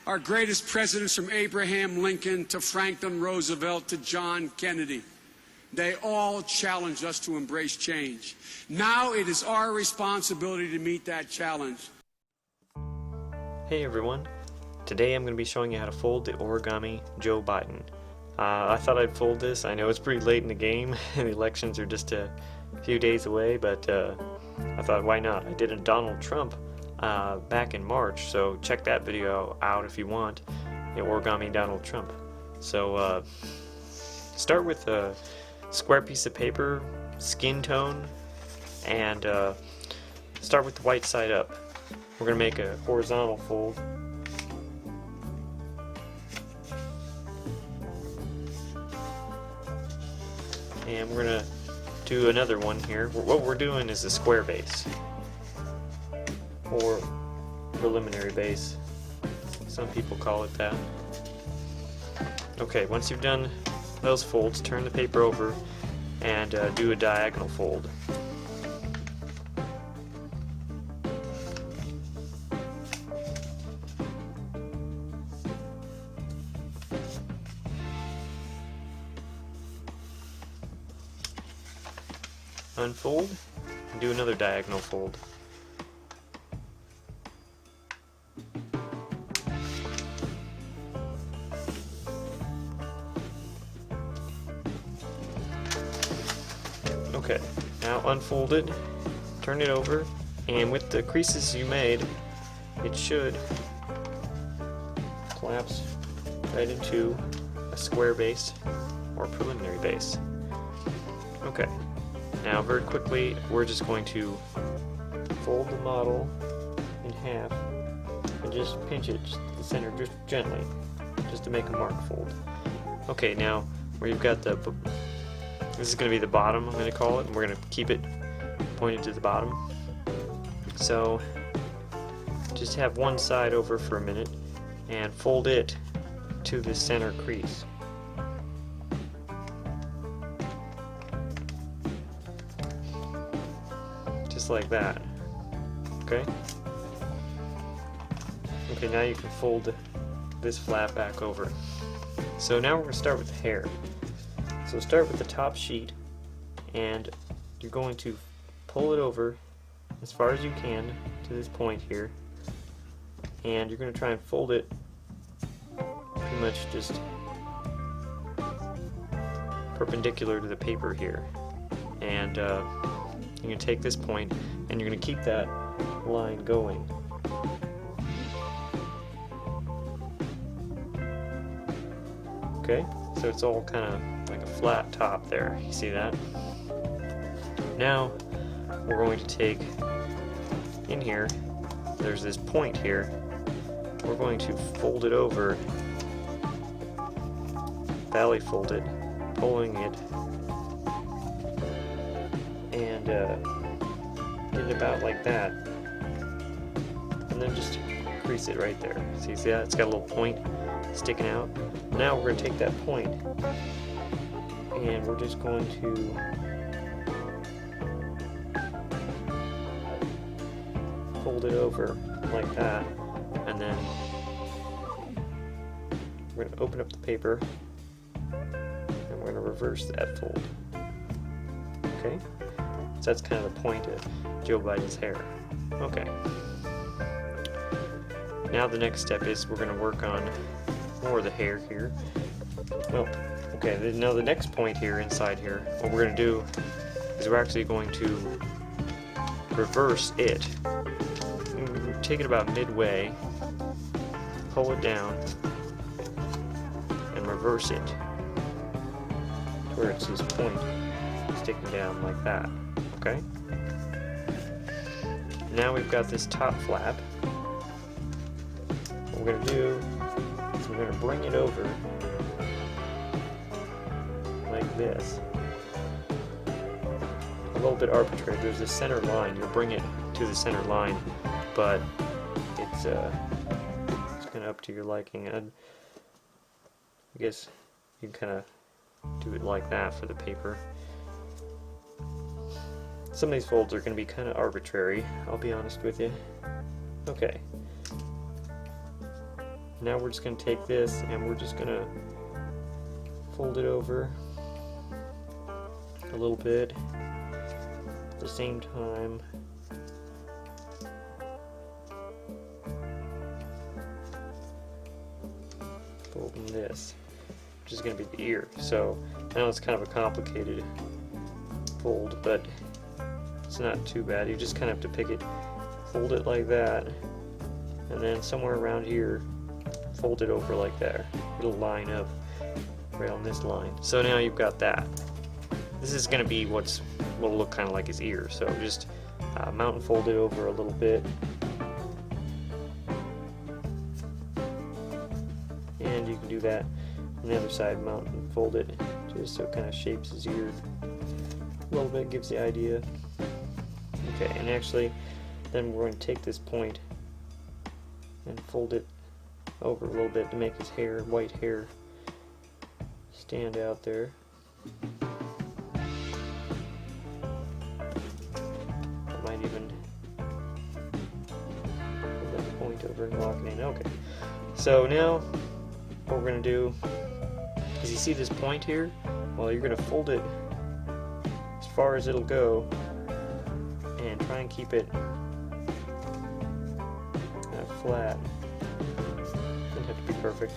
our greatest presidents from Abraham Lincoln to Franklin Roosevelt to John Kennedy. They all challenged us to embrace change. Now it is our responsibility to meet that challenge. Hey everyone, today I'm going to be showing you how to fold the Origami Joe Biden. I thought I'd fold this. I know it's pretty late in the game, and the elections are just a few days away, but I thought, why not? I did a Donald Trump back in March, so check that video out if you want, the Origami Donald Trump. So start with a square piece of paper, skin tone, and start with the white side up. We're going to make a horizontal fold. And we're going to do another one here. What we're doing is a square base, or preliminary base. Some people call it that. Okay, once you've done those folds, turn the paper over and do a diagonal fold. Unfold and do another diagonal fold. Okay, now unfold it, turn it over, and with the creases you made, it should collapse right into a square base or preliminary base. Okay. Now very quickly, we're just going to fold the model in half and just pinch it to the center just gently, just to make a mark fold. Okay, now where you've got this is going to be the bottom, I'm going to call it, and we're going to keep it pointed to the bottom. So just have one side over for a minute and fold it to the center crease. Like that. Okay? Okay, now you can fold this flap back over. So now we're going to start with the hair. So start with the top sheet, and you're going to pull it over as far as you can to this point here, and you're going to try and fold it pretty much just perpendicular to the paper here. And you're going to take this point and you're going to keep that line going. Okay, so it's all kind of like a flat top there. You see that? Now we're going to take in here, there's this point here, we're going to fold it over, valley fold it, pulling it, and get it about like that, and then just crease it right there. See that? It's got a little point sticking out. Now we're going to take that point and we're just going to fold it over like that, and then we're going to open up the paper and we're going to reverse that fold. Okay? So that's kind of the point of Joe Biden's hair. Okay. Now the next step is we're going to work on more of the hair here. Well, okay, now the next point here, inside here, what we're going to do is we're actually going to reverse it. Take it about midway, pull it down, and reverse it to where it's this point sticking down like that. Okay? Now we've got this top flap. What we're going to do is we're going to bring it over like this. A little bit arbitrary. There's a center line. You'll bring it to the center line, but it's kind of up to your liking. And I guess you can kind of do it like that for the paper. Some of these folds are going to be kind of arbitrary, I'll be honest with you. Okay. Now we're just going to take this and we're just going to fold it over a little bit at the same time. Folding this, which is going to be the ear. So I know it's kind of a complicated fold, but it's not too bad. You just kind of have to pick it, fold it like that, and then somewhere around here fold it over like that. It'll line up right on this line. So now you've got that. This is going to be will look kind of like his ear. So just mount and fold it over a little bit, and you can do that on the other side. Mount and fold it just so it kind of shapes his ear a little bit, gives the idea. Okay, and actually then we're going to take this point and fold it over a little bit to make his hair, white hair, stand out there. I might even put that point over and lock it in. Okay, so now what we're going to do is, you see this point here? Well, you're going to fold it as far as it'll go and try and keep it kind of flat. Doesn't have to be perfect.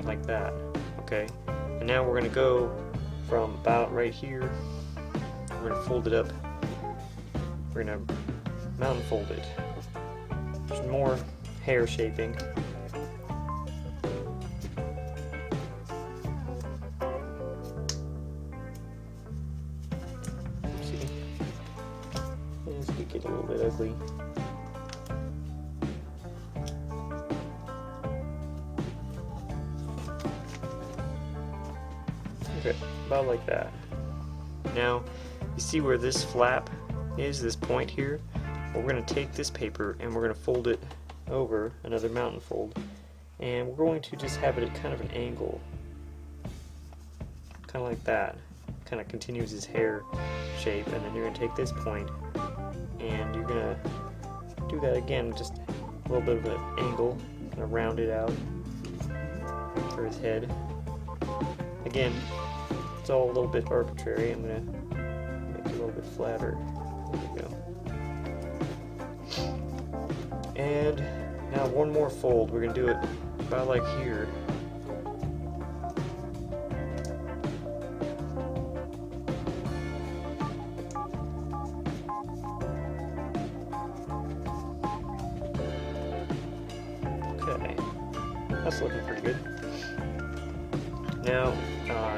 Like that. Okay. And now we're going to go from about right here. We're going to fold it up. We're going to mount and fold it. There's more hair shaping. Get a little bit ugly. Okay, about like that. Now, you see where this flap is, this point here? Well, we're going to take this paper and we're going to fold it over, another mountain fold, and we're going to just have it at kind of an angle. Kind of like that. Kind of continues his hair shape, and then you're going to take this point and you're going to do that again, just a little bit of an angle, kind of round it out for his head. Again, it's all a little bit arbitrary. I'm going to make it a little bit flatter. There we go. And now one more fold. We're going to do it about like here. That's looking pretty good. Now,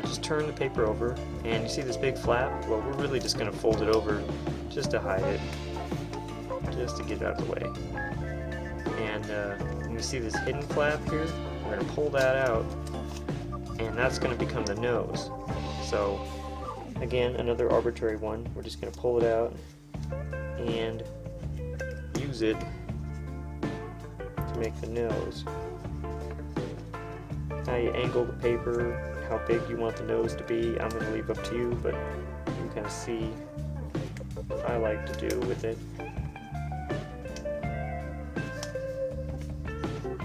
just turn the paper over, and you see this big flap? Well, we're really just going to fold it over just to hide it, just to get it out of the way. And you see this hidden flap here? We're going to pull that out, and that's going to become the nose. So, again, another arbitrary one. We're just going to pull it out and use it to make the nose. How you angle the paper, how big you want the nose to be, I'm going to leave up to you, but you can kind of see what I like to do with it.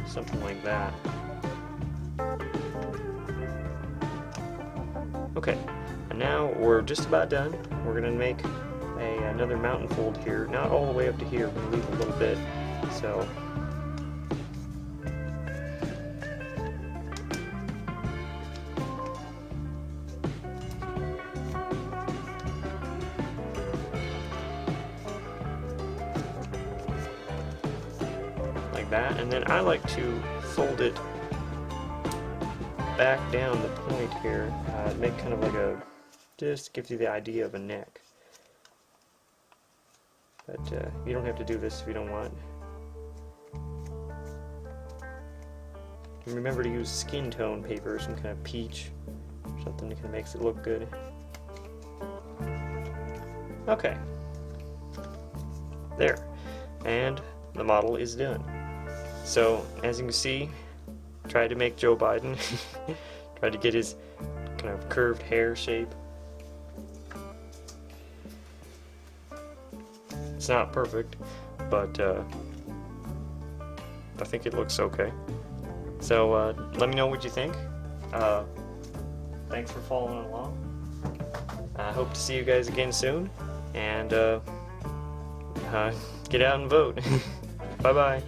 Something like that. Okay, and now we're just about done. We're going to make another mountain fold here, not all the way up to here, we're going to leave a little bit. So that, and then I like to fold it back down the point here, make kind of like a, just gives you the idea of a neck. But you don't have to do this if you don't want. And remember to use skin tone paper, some kind of peach, something that kind of makes it look good. Okay. There. And the model is done. So, as you can see, tried to make Joe Biden, tried to get his kind of curved hair shape. It's not perfect, but I think it looks okay. So let me know what you think. Thanks for following along. I hope to see you guys again soon, and get out and vote. Bye bye.